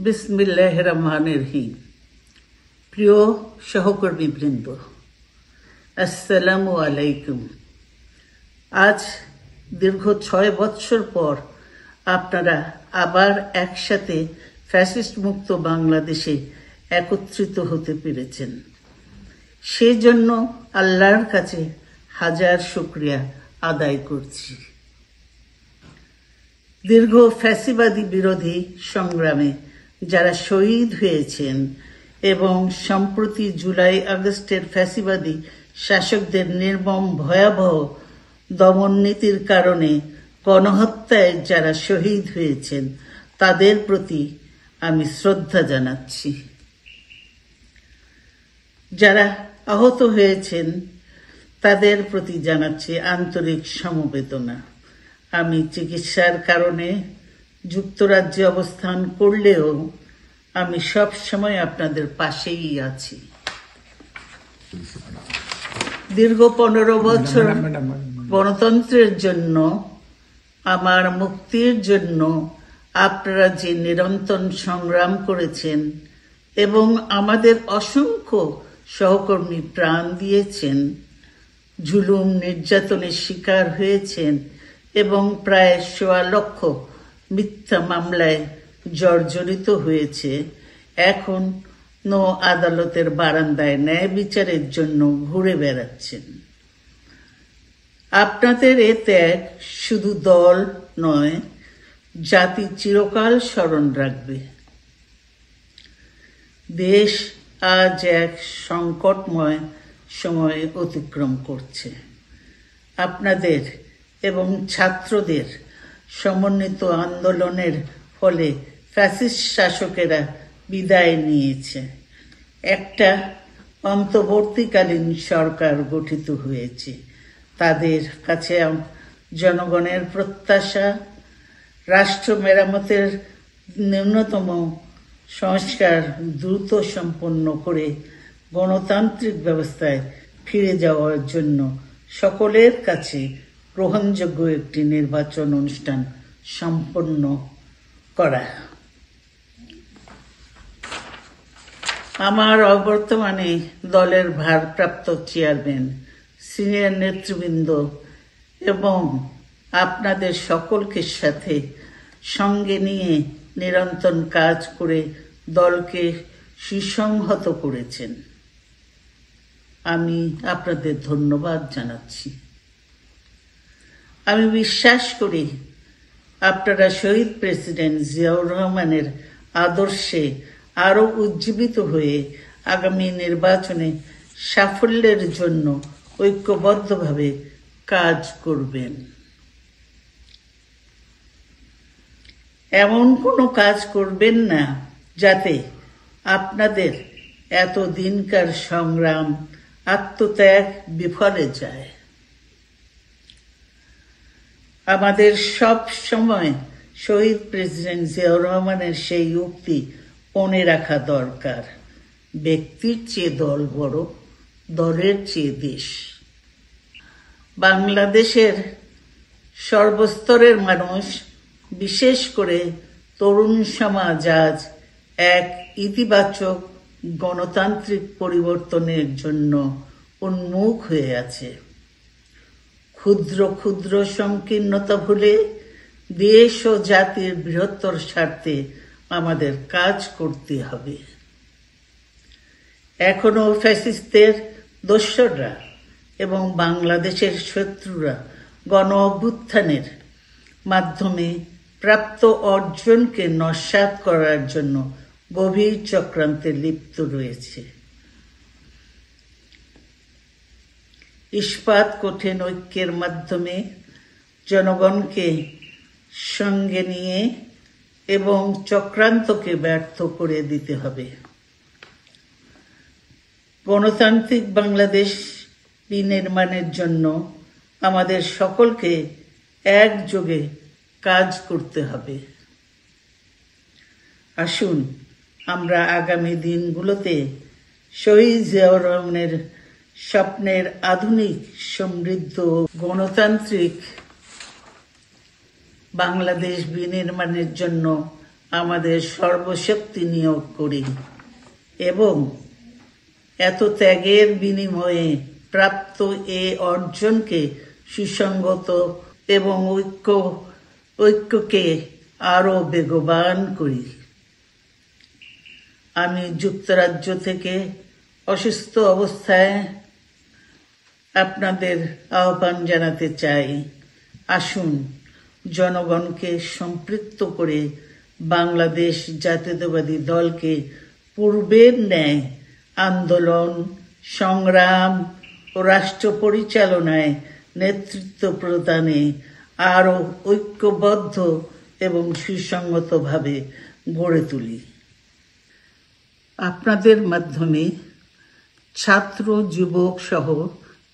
বিসমিল্লাহির রহমানির রহিম। প্রিয় সহকর্মীবৃন্দ, আসসালামু আলাইকুম। আজ দীর্ঘ 6 বৎসর পর আপনারা আবার একসাথে ফ্যাসিস্ট মুক্ত বাংলাদেশে একত্রিত হতে পেরেছেন। সেজন্য আল্লাহর কাছে হাজার শুকরিয়া আদায় করছি। দীর্ঘ ফ্যাসিবাদী বিরোধী সংগ্রামে যারা শহীদ হয়েছেন এবং সম্প্রতি জুলাই আগস্টের ফ্যাসিবাদী শাসকদের নির্মম ভয়াবহ দমন নীতির কারণে গণহত্যায় যারা শহীদ হয়েছেন তাদের প্রতি আমি শ্রদ্ধা জানাচ্ছি। যারা আহত হয়েছেন তাদের প্রতি জানাচ্ছি আন্তরিক সমবেদনা। আমি চিকিৎসার কারণে যুক্তরাজ্যে অবস্থান করলেও আমি সব সময় আপনাদের পাশেই আছি। দীর্ঘ 15 বছর গণতন্ত্রের জন্য, আমার মুক্তির জন্য আপনারা যে নিরন্তর সংগ্রাম করেছেন এবং আমাদের অসংখ্য সহকর্মী প্রাণ দিয়েছেন, জুলুম নির্যাতনের শিকার হয়েছেন এবং প্রায় 1.25 লক্ষ মিথ্যা মামলায় জর্জরিত হয়েছে, এখন আদালতের বারান্দায় ন্যায় বিচারের জন্য ঘুরে বেড়াচ্ছেন। আপনাদের এ ত্যাগ শুধু দল নয়, জাতি চিরকাল স্মরণ রাখবে। দেশ আজ এক সংকটময় সময় অতিক্রম করছে। আপনাদের এবং ছাত্রদের সমন্বিত আন্দোলনের ফলে ফ্যাসিস্ট শাসকেরা বিদায় নিয়েছে। একটা অন্তর্বর্তীকালীন সরকার গঠিত হয়েছে। তাদের কাছে জনগণের প্রত্যাশা, রাষ্ট্র মেরামতের ন্যূনতম সংস্কার দ্রুত সম্পন্ন করে গণতান্ত্রিক ব্যবস্থায় ফিরে যাওয়ার জন্য সকলের কাছে গ্রহণযোগ্য একটি নির্বাচন অনুষ্ঠান সম্পন্ন করা। আমার অবর্তমানে দলের ভারপ্রাপ্ত চেয়ারম্যান, সিনিয়র নেতৃবৃন্দ এবং আপনাদের সকলকে সাথে সঙ্গে নিয়ে নিরন্তর কাজ করে দলকে সুসংহত করেছেন। আমি আপনাদের ধন্যবাদ জানাচ্ছি। আমি বিশ্বাস করি আপনারা শহীদ প্রেসিডেন্ট জিয়াউর রহমানের আদর্শে আরো উজ্জীবিত হয়ে আগামী নির্বাচনে সাফল্যের জন্য ঐক্যবদ্ধভাবে কাজ করবেন। এমন কোনো কাজ করবেন না যাতে আপনাদের এতদিনকার সংগ্রাম, আত্মত্যাগ বিফলে যায়। আমাদের সব সময় শহীদ প্রেসিডেন্ট জিয়াউর রহমানের সেই উক্তি মনে রাখা দরকার, ব্যক্তির চেয়ে দল বড়, দলের চেয়ে দেশ। বাংলাদেশের সর্বস্তরের মানুষ, বিশেষ করে তরুণ সমাজ আজ এক ইতিবাচক গণতান্ত্রিক পরিবর্তনের জন্য উন্মুখ হয়ে আছে। ক্ষুদ্র ক্ষুদ্র সংকীর্ণতা ভুলে দেশ ও জাতির বৃহত্তর স্বার্থে আমাদের কাজ করতে হবে। এখনো ফ্যাসিস্টদের দোসররা এবং বাংলাদেশের শত্রুরা গণ অভ্যুত্থানের মাধ্যমে প্রাপ্ত অর্জনকে নস্যাৎ করার জন্য গভীর চক্রান্তে লিপ্ত রয়েছে। ইস্পাত কঠিন ঐক্যের মাধ্যমে জনগণকে সঙ্গে নিয়ে এবং চক্রান্তকে ব্যর্থ করে দিতে হবে। গণতান্ত্রিক বাংলাদেশ বিনির্মাণের জন্য আমাদের সকলকে একযোগে কাজ করতে হবে। আসুন আমরা আগামী দিনগুলোতে শহীদ জিয়াউর রহমানের স্বপ্নের আধুনিক, সমৃদ্ধ, গণতান্ত্রিক বাংলাদেশ বিনির্মাণের জন্য আমাদের সর্বশক্তি নিয়োগ করি এবং এত ত্যাগের বিনিময়ে প্রাপ্ত এ অর্জনকে সুসংগত এবং ঐক্যকে আরো বেগবান করি। আমি যুক্তরাজ্য থেকে অসুস্থ অবস্থায় আপনাদের আহ্বান জানাতে চাই, আসুন জনগণকে সম্পৃক্ত করে বাংলাদেশ জাতীয়তাবাদী দলকে পূর্বের ন্যায় আন্দোলন, সংগ্রাম ও রাষ্ট্র পরিচালনায় নেতৃত্ব প্রদানে আরো ঐক্যবদ্ধ এবং সুসংগতভাবে গড়ে তুলি। আপনাদের মাধ্যমে ছাত্র, যুবক সহ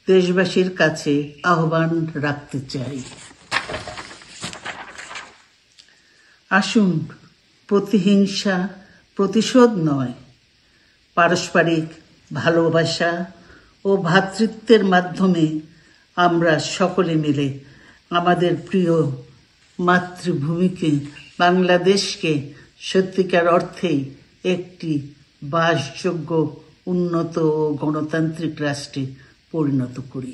দেশবাসীর কাছে আহ্বান রাখতে চাই, আসুন প্রতিহিংসা, প্রতিশোধ নয়, পারস্পরিক ভালোবাসা ও ভ্রাতৃত্বের মাধ্যমে আমরা সকলে মিলে আমাদের প্রিয় মাতৃভূমিকে, বাংলাদেশকে সত্যিকার অর্থেই একটি বাসযোগ্য, উন্নত ও গণতান্ত্রিক রাষ্ট্রে পরিণত করি।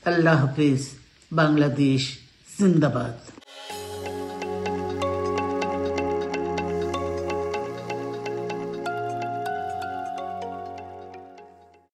আল্লাহ হাফেজ। বাংলাদেশ জিন্দাবাদ।